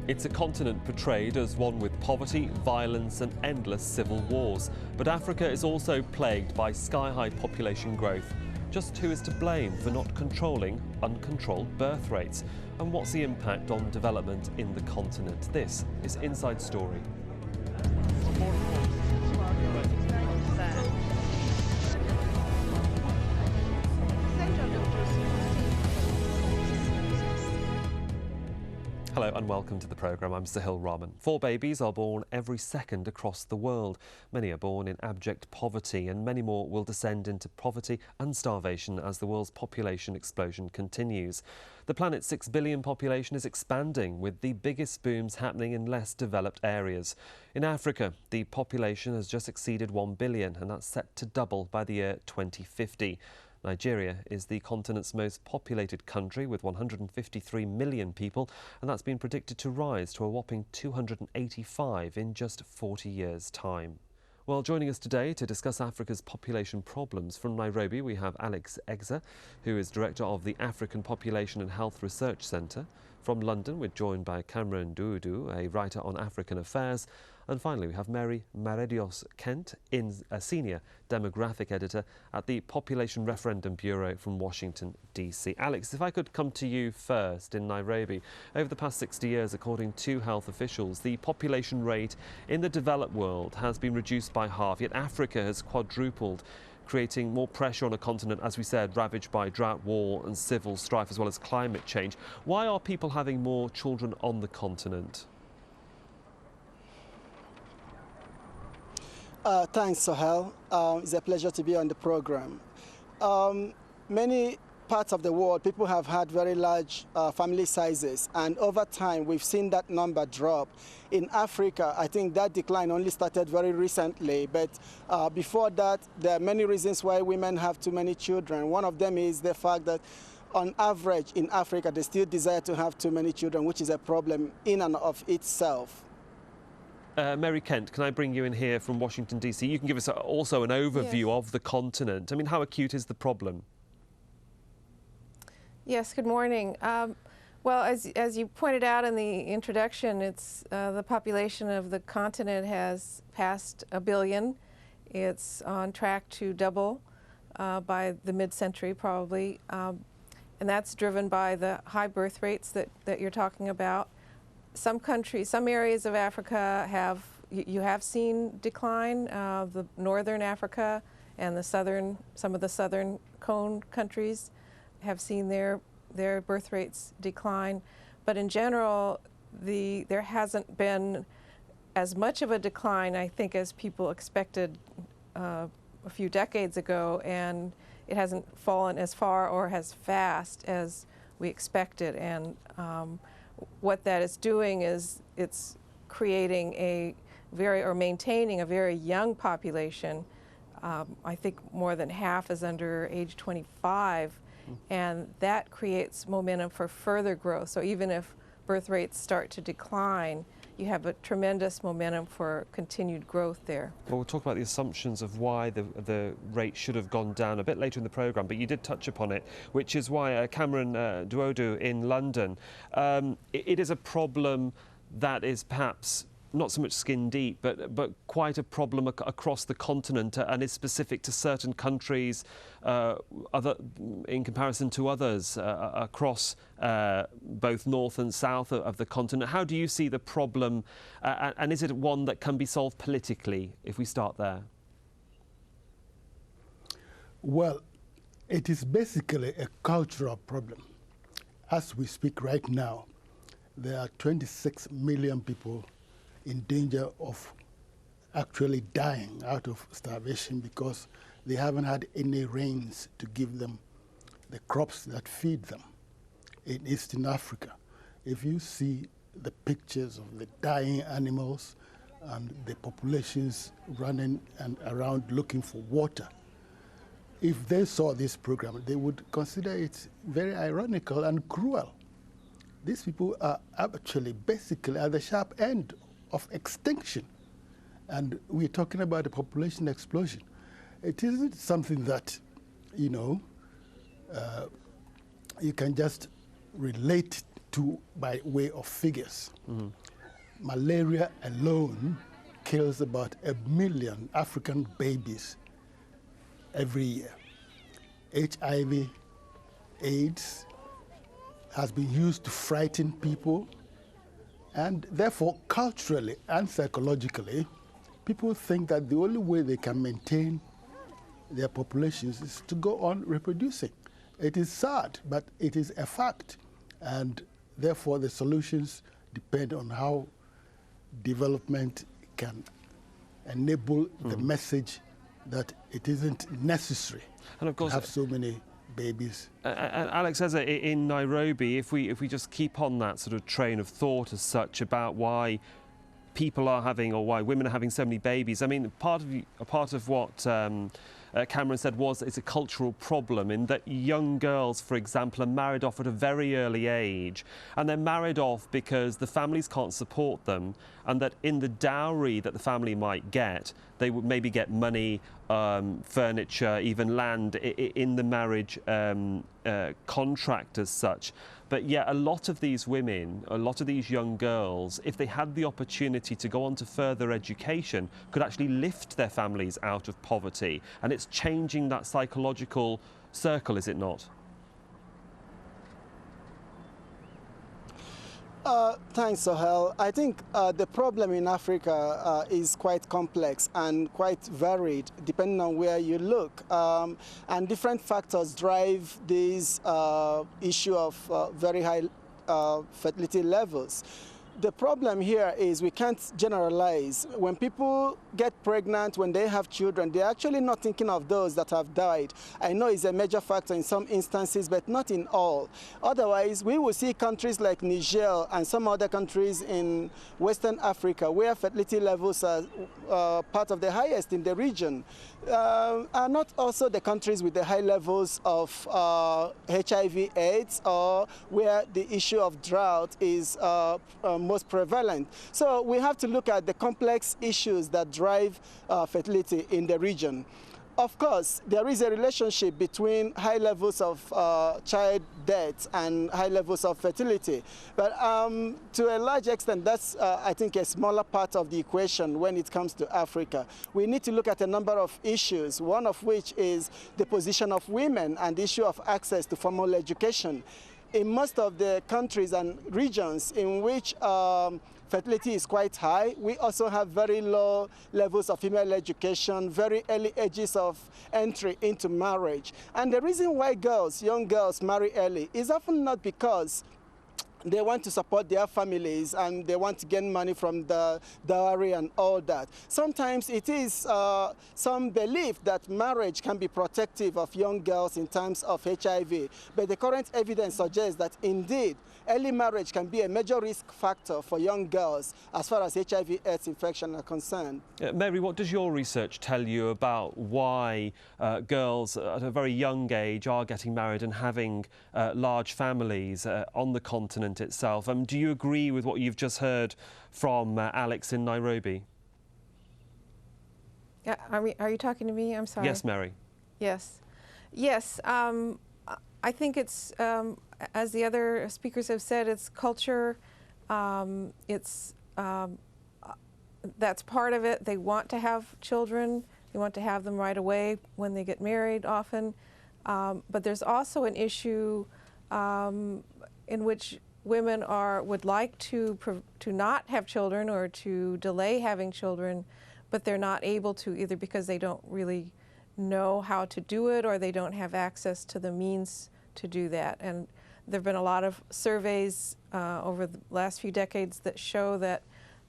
It's a continent portrayed as one with poverty, violence and endless civil wars. But Africa is also plagued by sky-high population growth. Just who is to blame for not controlling uncontrolled birth rates? And what's the impact on development in the continent? This is Inside Story. Hello and welcome to the programme. I'm Sohail Rahman. 4 babies are born every second across the world. Many are born in abject poverty and many more will descend into poverty and starvation as the world's population explosion continues. The planet's 6 billion population is expanding, with the biggest booms happening in less developed areas. In Africa, the population has just exceeded 1 billion and that's set to double by the year 2050. Nigeria is the continent's most populated country with 153 million people, and that's been predicted to rise to a whopping 285 in just 40 years' time. Well, joining us today to discuss Africa's population problems from Nairobi, we have Ezeh, who is director of the African Population and Health Research Centre. From London, we're joined by Cameron Dudu, a writer on African affairs. And finally, we have Mary Maredios Kent, a senior demographic editor at the Population Referendum Bureau from Washington, D.C. Alex, if I could come to you first in Nairobi. Over the past 60 years, according to health officials, the population rate in the developed world has been reduced by half, yet Africa has quadrupled, creating more pressure on a continent, as we said, ravaged by drought, war and civil strife, as well as climate change. Why are people having more children on the continent? Thanks, Sohail. It's a pleasure to be on the program. Many parts of the world, people have had very large family sizes, and over time we've seen that number drop. In Africa, I think that decline only started very recently, but before that, there are many reasons why women have too many children. One of them is the fact that on average in Africa, they still desire to have too many children, which is a problem in and of itself. Mary Kent, can I bring you in here from Washington, D.C.? You can give us also an overview of the continent. I mean, how acute is the problem? Yes, good morning. Well, as you pointed out in the introduction, it's the population of the continent has passed 1 billion. It's on track to double by the mid-century, probably. And that's driven by the high birth rates that you're talking about. Some countries, some areas of Africa you have seen decline. The northern Africa and some of the southern cone countries have seen their birth rates decline. But in general, there hasn't been as much of a decline, I think, as people expected a few decades ago, and it hasn't fallen as far or as fast as we expected. And what that is doing is it's creating maintaining a very young population. I think more than half is under age 25, and that creates momentum for further growth. So even if birth rates start to decline, you have a tremendous momentum for continued growth there. Well, we'll talk about the assumptions of why the rate should have gone down a bit later in the programme, but you did touch upon it, which is why Cameron Duodu in London, it is a problem that is perhaps not so much skin deep, but quite a problem across the continent and is specific to certain countries in comparison to others across both north and south of the continent. How do you see the problem, and is it one that can be solved politically, if we start there? Well, it is basically a cultural problem. As we speak right now, there are 26 million people in danger of actually dying out of starvation because they haven't had any rains to give them the crops that feed them. In Eastern Africa, if you see the pictures of the dying animals and the populations running and around looking for water, if they saw this program, they would consider it very ironical and cruel. These people are actually basically at the sharp end of extinction. And we're talking about a population explosion. It isn't something that, you can just relate by way of figures. Malaria alone kills about 1 million African babies every year. HIV, AIDS has been used to frighten people, and therefore culturally and psychologically, people think that the only way they can maintain their populations is to go on reproducing. It is sad, but it is a fact, and therefore the solutions depend on how development can enable the message that it isn't necessary and of course, to have so many babies. Alex, Ezeh, in Nairobi, if we just keep on that sort of train of thought as such about why people are having, or why women are having so many babies, I mean, part of what Cameron said was it's a cultural problem in that young girls, for example, are married off at a very early age, and they're married off because the families can't support them, and that in the dowry that the family might get, they would maybe get money, furniture, even land in the marriage contract as such. But yet a lot of these women, a lot of these young girls, if they had the opportunity to go on to further education, could actually lift their families out of poverty. And it's changing that psychological circle, is it not? Thanks, Sohail. I think the problem in Africa is quite complex and quite varied, depending on where you look. And different factors drive this issue of very high fertility levels. The problem here is we can't generalize. When people get pregnant, when they have children, they're actually not thinking of those that have died. I know it's a major factor in some instances, but not in all. Otherwise, we will see countries like Niger and some other countries in Western Africa where fertility levels are part of the highest in the region, are not also the countries with the high levels of HIV/AIDS, or where the issue of drought is most prevalent. So we have to look at the complex issues that drive fertility in the region. Of course, there is a relationship between high levels of child death and high levels of fertility. But to a large extent, that's, I think, a smaller part of the equation when it comes to Africa. We need to look at a number of issues, one of which is the position of women and the issue of access to formal education. In most of the countries and regions in which fertility is quite high, we also have very low levels of female education, very early ages of entry into marriage. And the reason why young girls marry early is often not because they want to support their families and they want to gain money from the dowry and all that. Sometimes it is some belief that marriage can be protective of young girls in terms of HIV. But the current evidence suggests that indeed early marriage can be a major risk factor for young girls as far as HIV/AIDS infection are concerned. Mary, what does your research tell you about why girls at a very young age are getting married and having large families on the continent itself? Do you agree with what you've just heard from Alex in Nairobi? Yeah, are you talking to me? I'm sorry. Yes, Mary. Yes. Yes. I think it's, as the other speakers have said, it's culture. That's part of it. They want to have children. They want to have them right away when they get married often. But there's also an issue in which women would like to not have children or to delay having children, but they're not able to, either because they don't really know how to do it or they don't have access to the means to do that. And there have been a lot of surveys over the last few decades that show that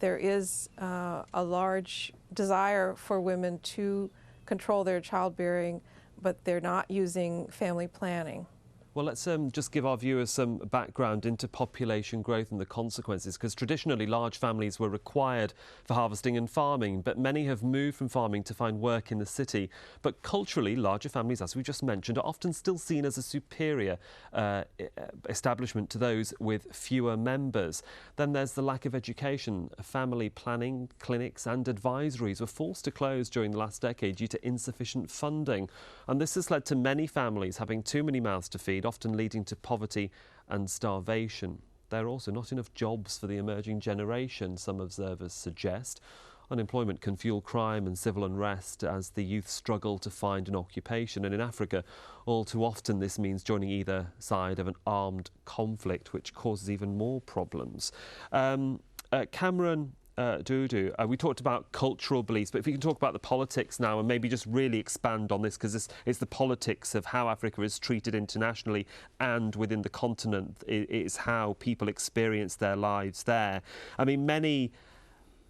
there is a large desire for women to control their childbearing, but they're not using family planning. Well, let's just give our viewers some background into population growth and the consequences, because traditionally large families were required for harvesting and farming, but many have moved from farming to find work in the city. But culturally, larger families, as we just mentioned, are often still seen as a superior establishment to those with fewer members. Then there's the lack of education. Family planning clinics and advisories were forced to close during the last decade due to insufficient funding. And this has led to many families having too many mouths to feed, often leading to poverty and starvation. there are also not enough jobs for the emerging generation, some observers suggest. Unemployment can fuel crime and civil unrest as the youth struggle to find an occupation. And in Africa, all too often this means joining either side of an armed conflict, which causes even more problems. Cameron Dudu, we talked about cultural beliefs, but if we can talk about the politics now and maybe just really expand on this, because it's the politics of how Africa is treated internationally and within the continent is how people experience their lives there. I mean, many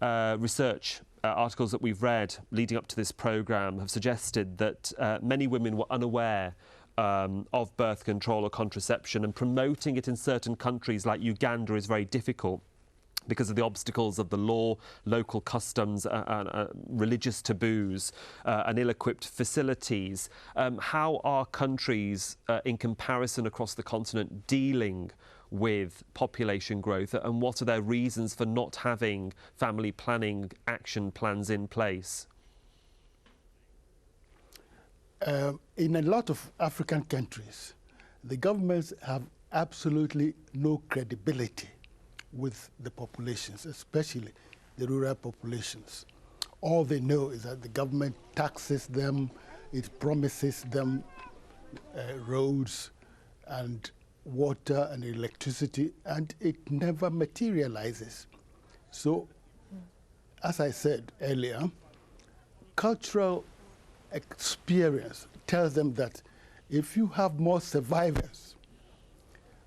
research articles that we've read leading up to this programme have suggested that many women were unaware of birth control or contraception, and promoting it in certain countries like Uganda is very difficult because of the obstacles of the law, local customs, religious taboos, and ill-equipped facilities. How are countries in comparison across the continent dealing with population growth, and what are their reasons for not having family planning action plans in place? In a lot of African countries, the governments have absolutely no credibility with the populations, especially the rural populations. All they know is that the government taxes them, it promises them roads and water and electricity, and it never materializes. So, as I said earlier, cultural experience tells them that if you have more survivors,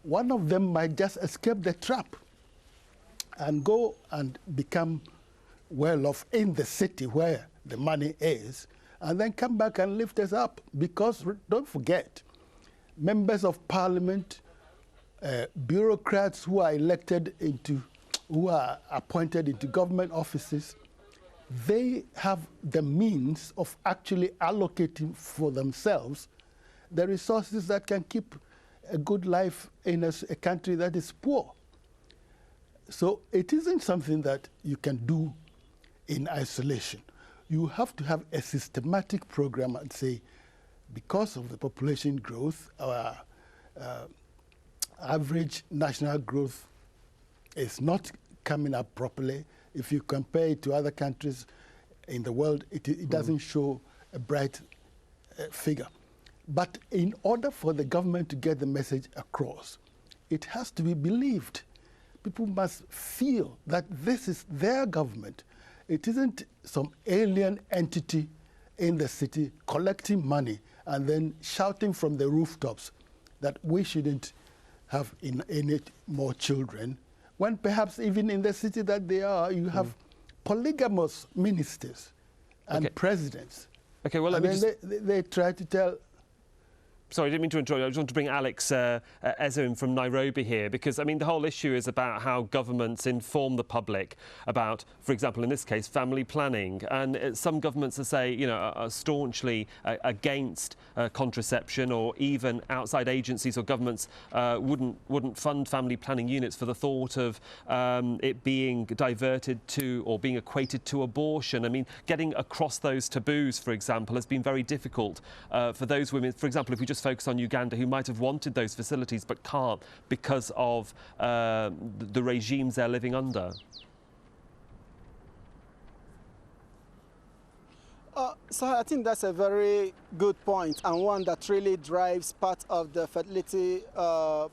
one of them might just escape the trap and go and become well off in the city where the money is, and then come back and lift us up. Because don't forget, members of parliament, bureaucrats who are elected into, who are appointed into government offices, they have the means of actually allocating for themselves the resources that can keep a good life in a country that is poor. So it isn't something that you can do in isolation. You have to have a systematic program and say, because of the population growth, our average national growth is not coming up properly. If you compare it to other countries in the world, it doesn't show a bright figure. But in order for the government to get the message across, it has to be believed. People must feel that this is their government. It isn't some alien entity in the city collecting money and then shouting from the rooftops that we shouldn't have in it more children, when perhaps even in the city that they are, you have polygamous ministers and presidents. Okay, well, let me just... they try to tell... Sorry, I didn't mean to interrupt you. I just want to bring Alex Ezeh in from Nairobi here, because, I mean, the whole issue is about how governments inform the public about, for example, in this case, family planning. And some governments are staunchly against contraception, or even outside agencies or governments wouldn't fund family planning units for the thought of it being diverted to or being equated to abortion. I mean, getting across those taboos, for example, has been very difficult for those women. For example, if we just focus on Uganda, who might have wanted those facilities but can't because of the regimes they're living under. So I think that's a very good point, and one that really drives part of the fertility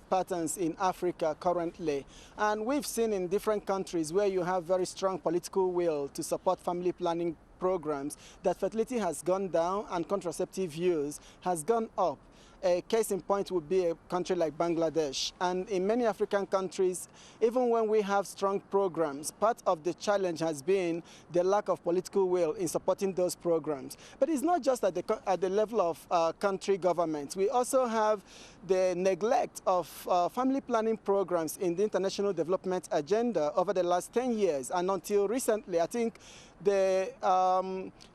patterns in Africa currently. And we've seen in different countries where you have very strong political will to support family planning programs, that fertility has gone down and contraceptive use has gone up. A case in point would be a country like Bangladesh. And in many African countries, even when we have strong programs, part of the challenge has been the lack of political will in supporting those programs. But it's not just at the level of country governments. We also have the neglect of family planning programs in the international development agenda over the last 10 years. And until recently, I think the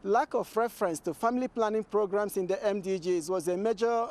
lack of reference to family planning programs in the MDGs was a major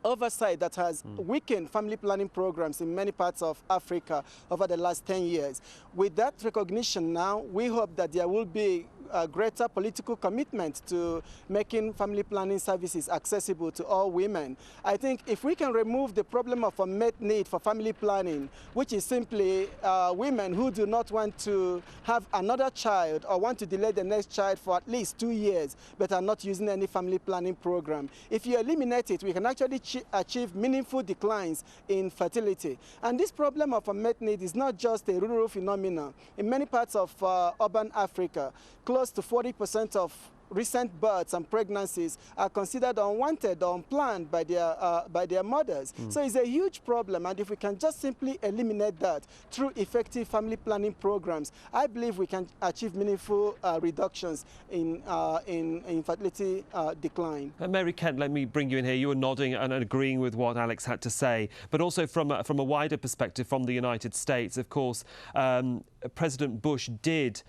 oversight that has weakened family planning programs in many parts of Africa over the last 10 years. With that recognition now, we hope that there will be greater political commitment to making family planning services accessible to all women. I think if we can remove the problem of unmet need for family planning, which is simply women who do not want to have another child or want to delay the next child for at least 2 years, but are not using any family planning program. If you eliminate it, we can actually achieve meaningful declines in fertility. And this problem of unmet need is not just a rural phenomenon. In many parts of urban Africa, close to 40% of recent births and pregnancies are considered unwanted or unplanned by their mothers. So it's a huge problem, and if we can just simply eliminate that through effective family planning programs, I believe we can achieve meaningful reductions in fertility decline. Mary Kent, let me bring you in here. You were nodding and agreeing with what Alex had to say, but also from a wider perspective from the United States, of course, President Bush did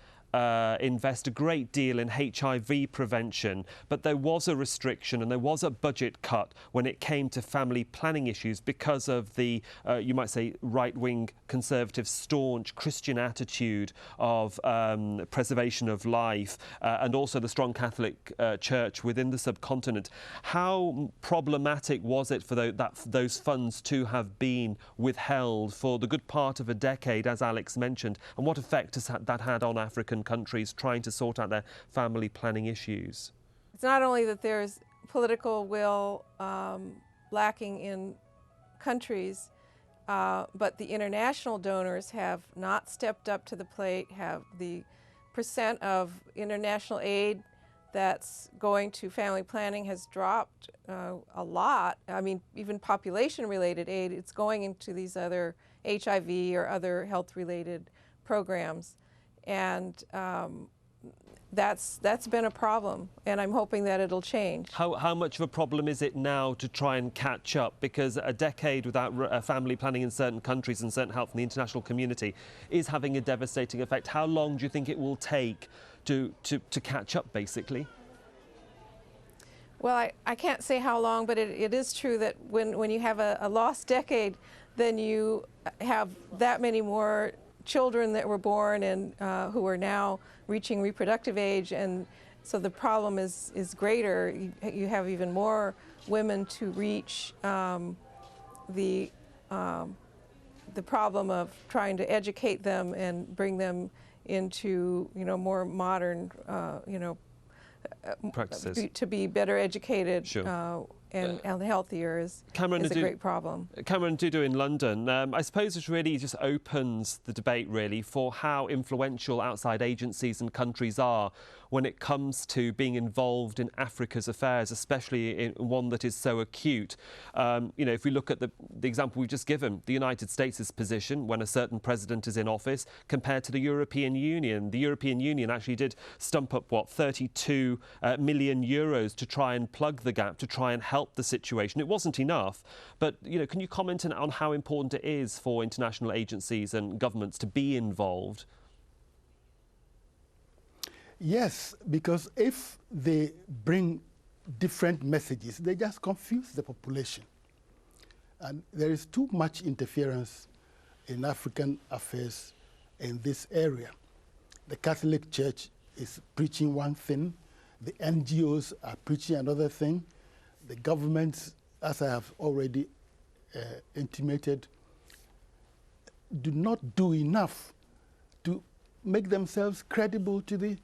invest a great deal in HIV prevention, but there was a restriction and there was a budget cut when it came to family planning issues because of the, you might say, right-wing conservative, staunch Christian attitude of preservation of life and also the strong Catholic Church within the subcontinent. How problematic was it for those funds to have been withheld for the good part of a decade, as Alex mentioned, and what effect has that had on African countries trying to sort out their family planning issues? It's not only that there's political will lacking in countries, but the international donors have not stepped up to the plate, have the percent of international aid that's going to family planning has dropped a lot. I mean, even population-related aid, it's going into these other HIV or other health-related programs. And that's been a problem, and I'm hoping that it'll change. How much of a problem is it now to try and catch up? Because a decade without family planning in certain countries and certain help from the international community is having a devastating effect. How long do you think it will take to catch up, basically? Well, I can't say how long, but it is true that when you have a lost decade, then you have that many more children that were born and who are now reaching reproductive age, and so the problem is greater. You have even more women to reach. The problem of trying to educate them and bring them into more modern practices to be better educated. Sure. And healthier is a great problem. Cameron Dudu in London, I suppose it really just opens the debate really for how influential outside agencies and countries are when it comes to being involved in Africa's affairs, especially in one that is so acute. If we look at the example we've just given, the United States' position when a certain president is in office compared to the European Union. The European Union actually did stump up, 32 million euros to try and plug the gap, to try and help the situation. It wasn't enough, but can you comment on how important it is for international agencies and governments to be involved? Yes, because if they bring different messages, they just confuse the population. And there is too much interference in African affairs in this area. The Catholic Church is preaching one thing, the NGOs are preaching another thing, the governments, as I have already intimated, do not do enough to make themselves credible to the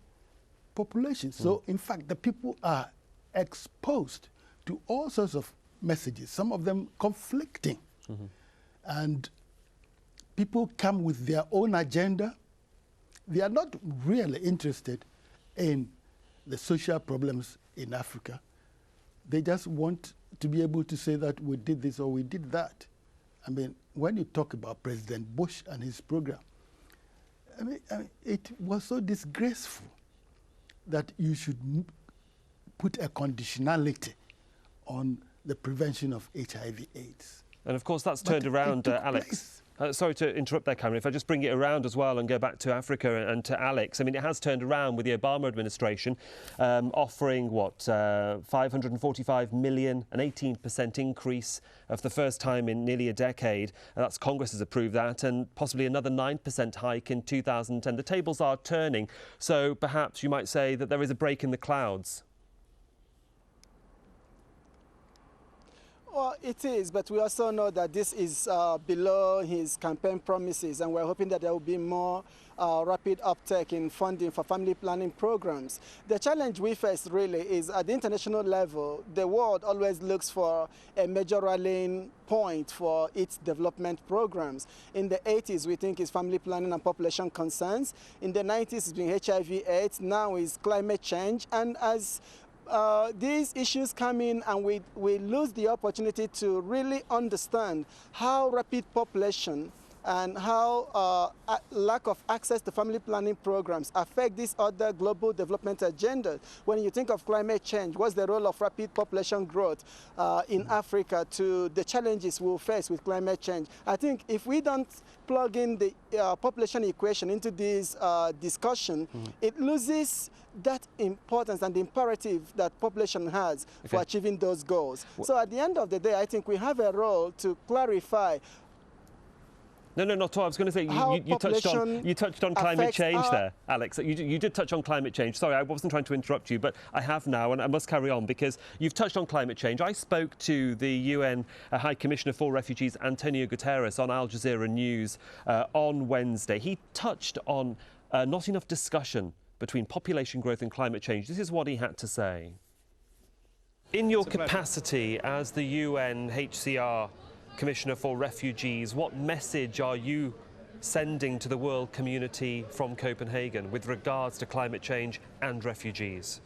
population. So, in fact, the people are exposed to all sorts of messages, some of them conflicting. And people come with their own agenda. They are not really interested in the social problems in Africa. They just want to be able to say that we did this or we did that. I mean, when you talk about President Bush and his program, I mean, it was so disgraceful that you should put a conditionality on the prevention of HIV/AIDS. And of course that's turned around, Alex. Sorry to interrupt there, Cameron. If I just bring it around as well and go back to Africa and to Alex, I mean, it has turned around with the Obama administration offering, what, 545 million, an 18% increase for the first time in nearly a decade. That's Congress has approved that, and possibly another 9% hike in 2010. The tables are turning, so perhaps you might say that there is a break in the clouds. Well, it is, but we also know that this is below his campaign promises, and we're hoping that there will be more rapid uptake in funding for family planning programs. The challenge we face really is at the international level, the world always looks for a major rallying point for its development programs. In the 80s, we think it's family planning and population concerns. In the 90s, it's been HIV/AIDS. Now it's climate change. And as these issues come in and we lose the opportunity to really understand how rapid population and how lack of access to family planning programs affect these other global development agendas. When you think of climate change, what's the role of rapid population growth in Africa to the challenges we'll face with climate change? I think if we don't plug in the population equation into this discussion, it loses that importance and the imperative that population has for achieving those goals. So at the end of the day, I think we have a role to clarify. No, not at all. I was going to say, you touched on climate change there, Alex. You did touch on climate change. Sorry, I wasn't trying to interrupt you, but I have now, and I must carry on because you've touched on climate change. I spoke to the UN High Commissioner for Refugees, Antonio Guterres, on Al Jazeera News on Wednesday. He touched on not enough discussion between population growth and climate change. This is what he had to say. In your capacity as the UNHCR Commissioner for Refugees, what message are you sending to the world community from Copenhagen with regards to climate change and refugees?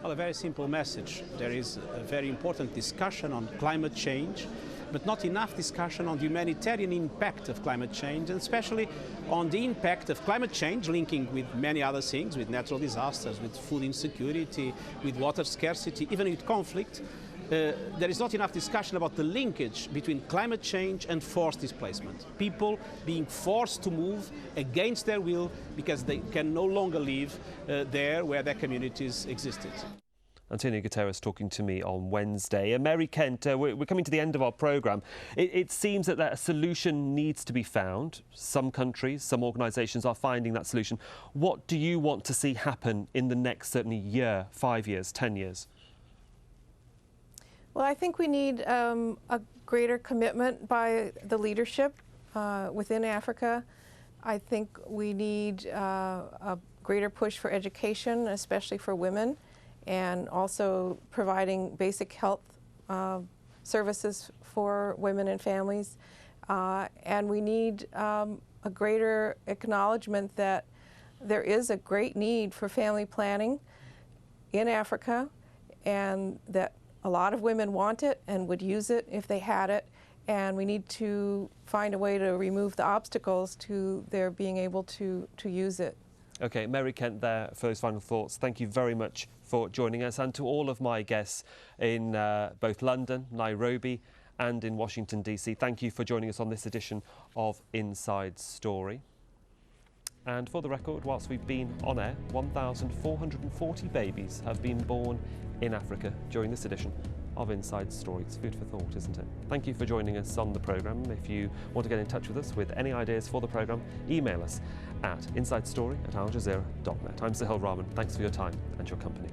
Well, a very simple message. There is a very important discussion on climate change, but not enough discussion on the humanitarian impact of climate change, and especially on the impact of climate change linking with many other things, with natural disasters, with food insecurity, with water scarcity, even with conflict. There is not enough discussion about the linkage between climate change and forced displacement. People being forced to move against their will because they can no longer live there where their communities existed. Antonio Guterres talking to me on Wednesday. And Mary Kent, we're coming to the end of our programme. It seems that a solution needs to be found. Some countries, some organisations are finding that solution. What do you want to see happen in the next, certainly, year, 5 years, 10 years? Well, I think we need a greater commitment by the leadership within Africa. I think we need a greater push for education, especially for women, and also providing basic health services for women and families. And we need a greater acknowledgement that there is a great need for family planning in Africa, and that a lot of women want it and would use it if they had it, and we need to find a way to remove the obstacles to their being able to use it. OK, Mary Kent there for those final thoughts. Thank you very much for joining us, and to all of my guests in both London, Nairobi and in Washington, DC. Thank you for joining us on this edition of Inside Story. And for the record, whilst we've been on air, 1,440 babies have been born in Africa during this edition of Inside Story. It's food for thought, isn't it? Thank you for joining us on the programme. If you want to get in touch with us with any ideas for the programme, email us at insidestory@aljazeera.net. I'm Sohail Rahman. Thanks for your time and your company.